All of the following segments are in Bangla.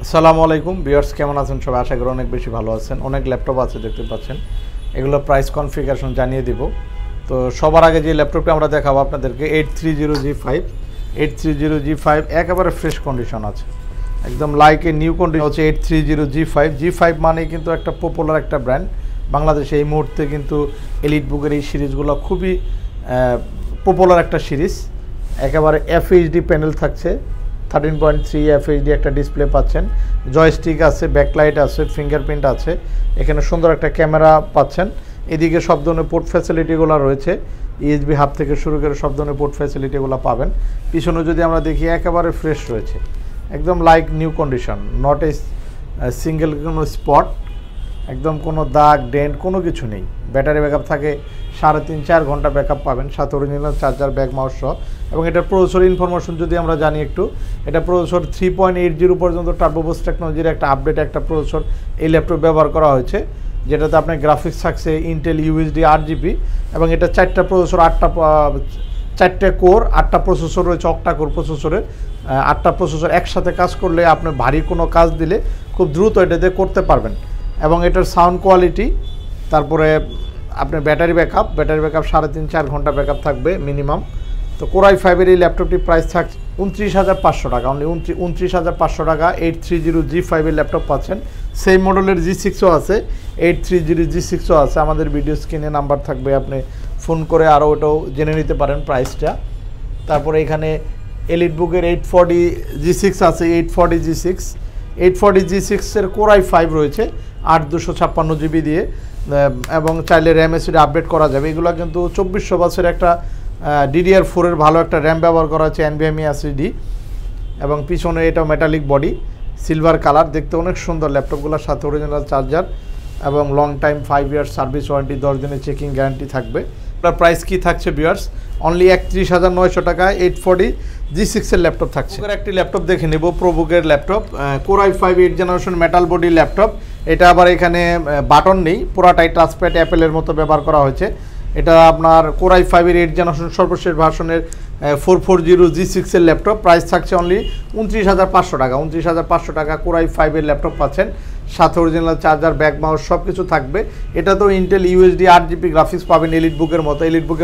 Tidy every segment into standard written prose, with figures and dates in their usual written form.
আসসালামু আলাইকুম ভিউয়ার্স, কেমন আছেন সবাই? আশা করি অনেক বেশি ভালো আছেন। অনেক ল্যাপটপ আছে দেখতে পাচ্ছেন, এগুলো প্রাইস কনফিগারেশন জানিয়ে দিব। তো সবার আগে যে ল্যাপটপটা আমরা দেখাবো আপনাদেরকে 830G5 একেবারে ফ্রেশ কন্ডিশন আছে, একদম লাইক এ নিউ কন্ডিশন হচ্ছে 830G5 মানে কিন্তু একটা পপুলার একটা ব্র্যান্ড বাংলাদেশে এই মুহূর্তে। কিন্তু এলিট বুকের এই সিরিজগুলো খুবই পপুলার একটা সিরিজ। একেবারে FHD প্যানেল থাকছে, 13.3 FHD একটা ডিসপ্লে পাচ্ছেন, জয়স্টিক আছে, ব্যাকলাইট আছে, ফিঙ্গারপ্রিন্ট আছে, এখানে সুন্দর একটা ক্যামেরা পাচ্ছেন। এদিকে সব ধরনের পোর্ট ফ্যাসিলিটিগুলো রয়েছে, USB হাব থেকে শুরু করে সব ধরনের পোর্ট ফ্যাসিলিটিগুলো পাবেন। পিছনে যদি আমরা দেখি একেবারে ফ্রেশ রয়েছে, একদম like new condition, not a single কোনো স্পট, একদম কোনো দাগ ডেন্ট কোনো কিছু নেই। ব্যাটারি ব্যাকআপ থাকে 3.5-4 ঘন্টা ব্যাকআপ পাবেন, সাথে অরিজিনাল চার্জার, ব্যাক মাউস সহ। এবং এটার প্রসেসর ইনফরমেশন যদি আমরা জানি একটু, এটা প্রসেসর 3.80 পর্যন্ত টার্বোবুস্ট টেকনোলজির একটা আপডেট একটা প্রসেসর এই ল্যাপটপ ব্যবহার করা হয়েছে, যেটাতে আপনার গ্রাফিক্স থাকছে ইন্টেল UHD 8GB। এবং এটা 4টা প্রসেসর, 4টে কোর, 8টা প্রসেসর রয়েছে, অক্টা কোর প্রসেসরের। 8টা প্রসেসর একসাথে কাজ করলে আপনি ভারী কোনো কাজ দিলে খুব দ্রুত এটাতে করতে পারবেন। এবং এটার সাউন্ড কোয়ালিটি, তারপরে আপনার ব্যাটারি ব্যাকআপ 3.5-4 ঘন্টা ব্যাকআপ থাকবে মিনিমাম। তো Core i5-এর এই ল্যাপটপটির প্রাইস থাকছে 29,500 টাকা, অনলি 29,500 টাকা 830G5-এর ল্যাপটপ পাচ্ছেন। সেই মডেলের G6ও আছে, 830G6ও আছে। আমাদের ভিডিও স্ক্রিনে নাম্বার থাকবে, আপনি ফোন করে আরও ওটাও জেনে নিতে পারেন প্রাইসটা। তারপরে এখানে এলিট বুকের 840G6 আছে, 840G6-এর Core i5 রয়েছে 8/256GB দিয়ে, এবং চাইলে র্যাম এসিডি আপডেট করা যাবে। এগুলো কিন্তু 2400 বাসের একটা DDR4-এর ভালো একটা র্যাম ব্যবহার করা হচ্ছে, NVMe SSD। এবং পিছনে এটাও মেটালিক বডি, সিলভার কালার, দেখতে অনেক সুন্দর। ল্যাপটপগুলোর সাথে অরিজিনাল চার্জার এবং long time 5 years service warranty, 10 দিনের চেকিং গ্যারান্টি থাকবে। আপনার প্রাইস কি থাকছে ভিউয়ার্স? অনলি 31,900 টাকায় 840G6-এর ল্যাপটপ থাকছে। একটি ল্যাপটপ দেখে নেব, প্রোবুকের laptop, Core i5 8th generation metal body laptop. এটা আবার এখানে বাটন নেই, পুরাটাই টাচপ্যাড অ্যাপেলের মতো ব্যবহার করা হয়েছে। এটা আপনার Core i5-এর 8th জেনারেশন সর্বশেষ ভার্সনের 440G6-এর ল্যাপটপ। প্রাইস থাকছে অনলি 29,500 টাকা। 29,500 টাকা Core i5-এর ল্যাপটপ পাচ্ছেন, সাথে অরিজিনাল চার্জার, ব্যাক মাউস সব কিছু থাকবে। এটা তো ইন্টেল UHD 8GB গ্রাফিক্স পাবেন এলিট বুকের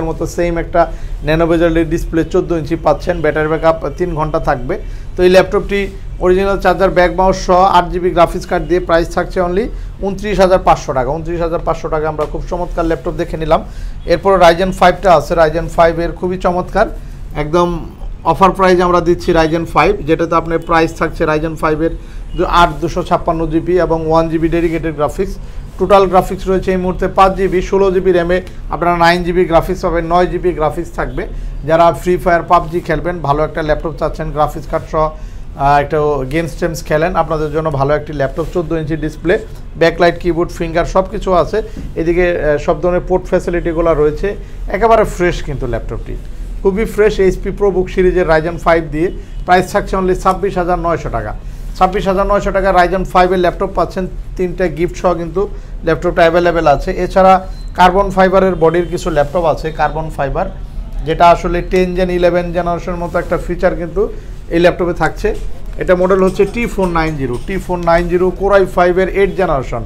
মতো সেম একটা ন্যানো বেজেলের ডিসপ্লে 14 ইঞ্চি পাচ্ছেন। ব্যাটারি ব্যাকআপ 3 ঘন্টা থাকবে। তো এই ল্যাপটপটি অরিজিনাল চার্জার, ব্যাক মাউস সহ 8GB গ্রাফিক্স কার্ড দিয়ে প্রাইস থাকছে অনলি 29,500 টাকা। 29,500 টাকা আমরা খুব চমৎকার ল্যাপটপ দেখে নিলাম। এরপর Ryzen 5টা আছে, Ryzen 5-এর খুবই চমৎকার, একদম অফার প্রাইস আমরা দিচ্ছি Ryzen 5, যেটাতে আপনার প্রাইস থাকছে Ryzen 5-এর 8/256GB এবং 1GB dedicated graphics. Total graphics রয়েছে এই মুহূর্তে 5GB, 16GB র্যামে আপনারা 9GB গ্রাফিক্স পাবেন, 9GB গ্রাফিক্স থাকবে। যারা ফ্রি ফায়ার, PUBG খেলবেন, ভালো একটা ল্যাপটপ চাচ্ছেন, গ্রাফিক্স কার্ড সহ একটা গেমস টেমস খেলেন, আপনাদের জন্য ভালো একটি laptop. 14 inch display, backlight, keyboard, finger সব কিছু আছে। এদিকে সব ধরনের পোর্ট ফ্যাসিলিটিগুলো রয়েছে, একেবারে ফ্রেশ কিন্তু ল্যাপটপটি খুবই ফ্রেশ। HP প্রোবুক সিরিজের Ryzen 5 দিয়ে প্রাইস থাকছে অনলি 26,900 টাকা। 26,900 টাকা Ryzen 5-এর ল্যাপটপ পাচ্ছেন। 3টা গিফট সহ কিন্তু ল্যাপটপটা অ্যাভেলেবেল আছে। এছাড়া কার্বন ফাইবারের বডির কিছু ল্যাপটপ আছে, কার্বন ফাইবার, যেটা আসলে 10 Gen 11 জেনারেশনের মতো একটা ফিচার কিন্তু এই ল্যাপটপে থাকছে। এটা মডেল হচ্ছে T490 Core i5-এর 8th জেনারেশন,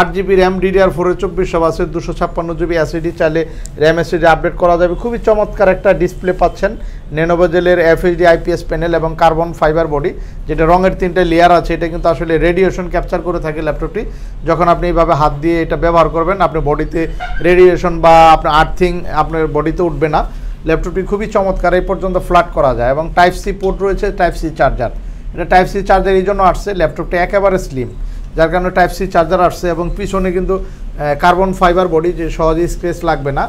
8GB র্যাম, DDR4-এর 2400 বাসের, 256GB SSD, চাইলে র্যাম SSD আপডেট করা যাবে। খুবই চমৎকার একটা ডিসপ্লে পাচ্ছেন, ন্যানো বেজেলের FHD IPS প্যানেল এবং কার্বন ফাইবার বডি, যেটা রঙের 3টে লেয়ার আছে। এটা কিন্তু আসলে রেডিয়েশন ক্যাপচার করে থাকে ল্যাপটপটি। যখন আপনি এইভাবে হাত দিয়ে এটা ব্যবহার করবেন, আপনার বডিতে রেডিয়েশন বা আপনার আর্থিং আপনার বডিতে উঠবে না। ল্যাপটপটি খুবই চমৎকার, এই পর্যন্ত ফ্ল্যাট করা যায় এবং Type-C পোর্ট রয়েছে, Type-C চার্জার। এটা Type-C চার্জার এই জন্য আসছে, ল্যাপটপটা একেবারে স্লিম, যার কারণে Type-C চার্জার আসছে। এবং পিছনে কিন্তু কার্বন ফাইবার বডি, যে সহজেই স্ক্র্যাচ লাগবে না।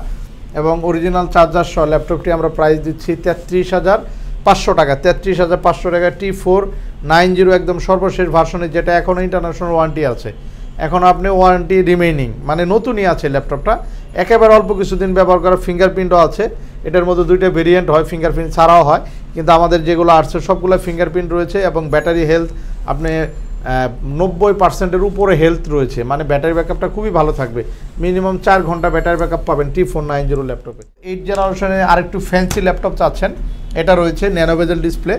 এবং অরিজিনাল চার্জার সহ ল্যাপটপটি আমরা প্রাইস দিচ্ছি 33,500 টাকা। 33,500 টাকা T490 একদম সর্বশেষ ভার্সনের, যেটা এখনও ইন্টারন্যাশনাল ওয়ারেন্টি আছে। এখন আপনি ওয়ারেন্টি রিমেইনিং, মানে নতুনই আছে ল্যাপটপটা, একেবারে অল্প কিছুদিন ব্যবহার করা। ফিঙ্গারপ্রিন্টও আছে, এটার মধ্যে 2টা ভেরিয়েন্ট হয়, ফিঙ্গারপ্রিন্ট ছাড়াও হয়, কিন্তু আমাদের যেগুলো আসছে সবগুলো ফিঙ্গারপ্রিন্ট রয়েছে। এবং ব্যাটারি হেলথ আপনি 90%-এর উপরে হেলথ রয়েছে, মানে ব্যাটারি ব্যাকআপটা খুবই ভালো থাকবে। মিনিমাম 4 ঘন্টা ব্যাটারি ব্যাকআপ পাবেন T490 ল্যাপটপে। 8th জেনারেশনে আরেকটু ফ্যান্সি ল্যাপটপ চাচ্ছেন, এটা রয়েছে ন্যানো বেজেল ডিসপ্লে,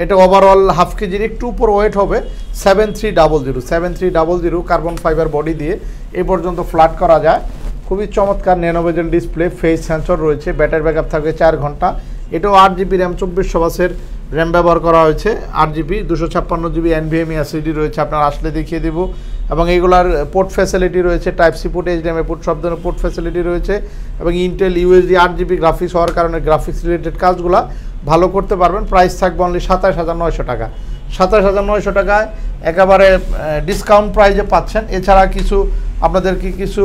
এটা ওভারঅল হাফ কেজির একটু উপর ওয়েট হবে। 7300 কার্বন ফাইবার বডি দিয়ে এই পর্যন্ত ফ্ল্যাট করা যায়। খুবই চমৎকার ন্যানোভেজেল ডিসপ্লে, ফেস সেন্সর রয়েছে, ব্যাটারি ব্যাকআপ থাকবে 4 ঘন্টা। এটাও 8GB র্যাম 2400 বাসের র্যাম ব্যবহার করা হয়েছে। 8GB 256GB NVMe SSD রয়েছে, আপনার আসলে দেখিয়ে দেবো। এবং এইগুলার পোর্ট ফ্যাসিলিটি রয়েছে, type C port, HDMI port, সব ধরনের পোর্ট ফ্যাসিলিটি রয়েছে। এবং ইন্টেল USD 8GB গ্রাফিক্স হওয়ার কারণে গ্রাফিক্স রিলেটেড কাজগুলো ভালো করতে পারবেন। প্রাইস থাকবে অনলি 27900 টাকা। 27900 টাকায় একেবারে ডিসকাউন্ট প্রাইজে পাচ্ছেন। এছাড়া কিছু আপনাদেরকে কিছু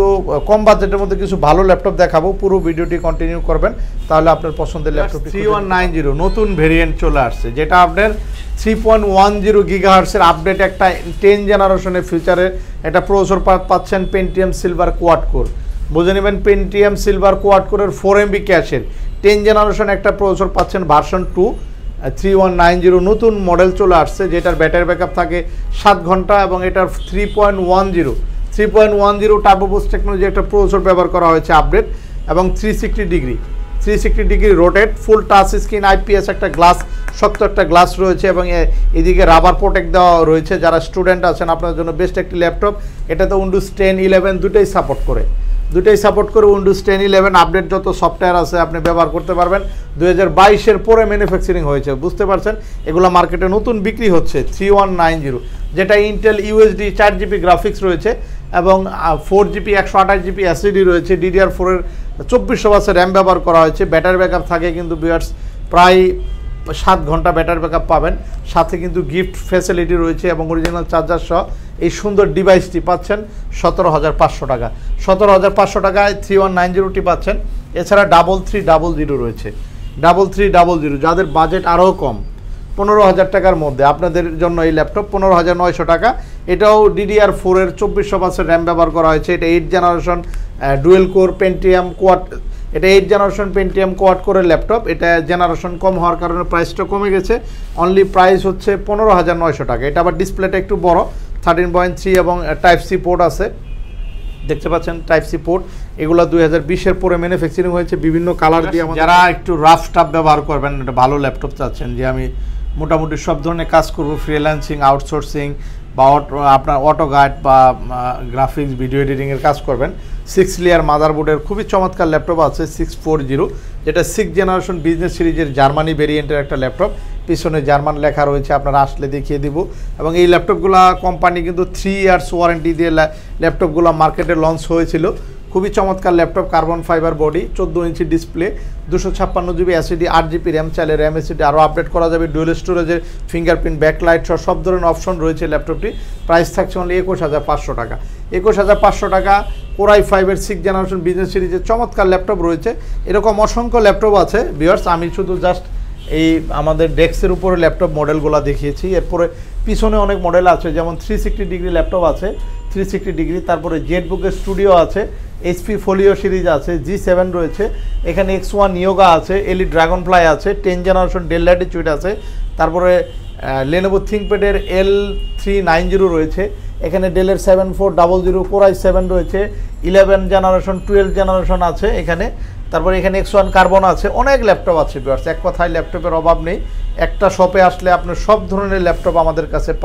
কম বাজেটের মধ্যে কিছু ভালো ল্যাপটপ দেখাবো, পুরো ভিডিওটি কন্টিনিউ করবেন, তাহলে আপনার পছন্দের ল্যাপটপটি 3190 নতুন ভেরিয়েন্ট চলে আসছে, যেটা আপনার 3.10 গিগাহার্টসের আপডেট একটা 10 জেনারেশনের ফিউচারের একটা প্রসেসর পাচ্ছেন। পেন্টিয়াম সিলভার কোয়াড কোর, বুঝে নেবেন পেন্টিয়াম সিলভার কোয়াড কোরের 4MB ক্যাশের 10 জেনারেশন একটা প্রসেসর পাচ্ছেন ভার্সন 2 3190 নতুন মডেল চলে আসছে, যেটার ব্যাটারি ব্যাকআপ থাকে 7 ঘন্টা এবং এটার 3.10 টার্বো বুস্ট টেকনোলজি একটা প্রসেসর ব্যবহার করা হয়েছে আপডেট। এবং 360 ডিগ্রি রোটেট, ফুল টাচ স্ক্রিন, IPS একটা গ্লাস, শক্ত একটা গ্লাস রয়েছে এবং এদিকে রাবার প্রোটেক্ট দেওয়া রয়েছে। যারা স্টুডেন্ট আছেন আপনাদের জন্য বেস্ট একটি ল্যাপটপ। এটাতে উইন্ডোজ 10, 11 দুটোই সাপোর্ট করে উইন্ডোজ 10, 11 আপডেট যত সফটওয়্যার আছে আপনি ব্যবহার করতে পারবেন। 2022-এর পরে ম্যানুফ্যাকচারিং হয়েছে, বুঝতে পারছেন। এগুলো মার্কেটে নতুন বিক্রি হচ্ছে। 3190 যেটা ইন্টেল USD 4GB গ্রাফিক্স রয়েছে এবং 4GB 128GB SSD রয়েছে, DDR4-এর 2400 বাসের র্যাম ব্যবহার করা হয়েছে। ব্যাটারি ব্যাকআপ থাকে কিন্তু ভিউয়ার্স প্রায় 7 ঘন্টা ব্যাটারি ব্যাকআপ পাবেন। সাথে কিন্তু গিফট ফ্যাসিলিটি রয়েছে এবং অরিজিনাল চার্জার সহ এই সুন্দর ডিভাইসটি পাচ্ছেন 17500 টাকা। 17500 টাকায় 3190টি পাচ্ছেন। এছাড়া 3300 রয়েছে, 3300 যাদের বাজেট আরও কম, 15000 টাকার মধ্যে আপনাদের জন্য এই ল্যাপটপ 15900 টাকা। এটাও DDR4-এর 2400 বাসের র্যাম ব্যবহার করা হয়েছে। এটা 8 generation dual core Pentium quad, এটা 8 জেনারেশন পেন্টিয়াম কোয়াড কোরের ল্যাপটপ। এটা জেনারেশন কম হওয়ার কারণে প্রাইসটা কমে গেছে, অনলি প্রাইস হচ্ছে 15900 টাকা। এটা আবার ডিসপ্লেটা একটু বড়, 13.3 এবং টাইপ সি পোর্ট আছে, দেখতে পাচ্ছেন টাইপ সি পোর্ট। এগুলো 2020-এর পরে ম্যানুফ্যাকচারিং হয়েছে বিভিন্ন কালার দিয়ে। যারা একটু রাফ টাফ ব্যবহার করবেন, একটা ভালো ল্যাপটপ চাচ্ছেন, যে আমি মোটামুটি সব ধরনের কাজ করব, ফ্রিল্যান্সিং, আউটসোর্সিং বা আপনার অটো গাইড বা গ্রাফিক্স ভিডিও এডিটিংয়ের কাজ করবেন, 6 লেয়ার মাদারবোর্ডের খুবই চমৎকার ল্যাপটপ আছে 640, যেটা 6 জেনারেশন বিজনেস সিরিজের জার্মানি ভেরিয়েন্টের একটা ল্যাপটপ। পিছনে জার্মান লেখা রয়েছে, আপনারা আসলে দেখিয়ে দিব। এবং এই ল্যাপটপগুলো কোম্পানি কিন্তু 3 ইয়ার্স ওয়ারেন্টি দিয়ে ল্যাপটপগুলো মার্কেটে লঞ্চ হয়েছিল। খুবই চমৎকার laptop, carbon fibre body, 14 inch display, 256GB SSD, 8GB RAM, চাইলে র্যাম SSD আরও আপডেট করা যাবে। ডুয়েল স্টোরেজের ফিঙ্গারপ্রিন্ট, ব্যাকলাইট সব ধরনের অপশন রয়েছে ল্যাপটপটি। প্রাইস থাকছে অনলি 21500 টাকা। 21500 টাকা Core i5-এর 6 জেনারেশন বিজনেস সিরিজের চমৎকার ল্যাপটপ রয়েছে। এরকম অসংখ্য ল্যাপটপ আছে ভিউয়ার্স, আমি শুধু জাস্ট এই আমাদের ডেস্কের উপরে ল্যাপটপ মডেলগুলো দেখিয়েছি। এরপরে পিছনে অনেক মডেল আছে, যেমন 360 ডিগ্রি ল্যাপটপ আছে, 360 ডিগ্রি। তারপরে জেটবুকের স্টুডিও আছে, HP ফোলিও সিরিজ আছে, G7 রয়েছে, এখানে X1 নিয়োগা আছে, এলি ড্রাগনফ্লাই আছে, 10 জেনারেশন ডেল ল্যাটিটিউড আছে। তারপরে লেনোভো থিংকপ্যাডের L390 রয়েছে, এখানে ডেলের 7400 Core i7 রয়েছে, 11 জেনারেশন 12 জেনারেশন আছে এখানে। তারপরে এখানে X1 কার্বন আছে, অনেক ল্যাপটপ আছে ভিউয়ার্স। এক কথায় ল্যাপটপের অভাব নেই, একটা শপে আসলে আপনি সব ধরনের ল্যাপটপ আমাদের কাছে পাবেন।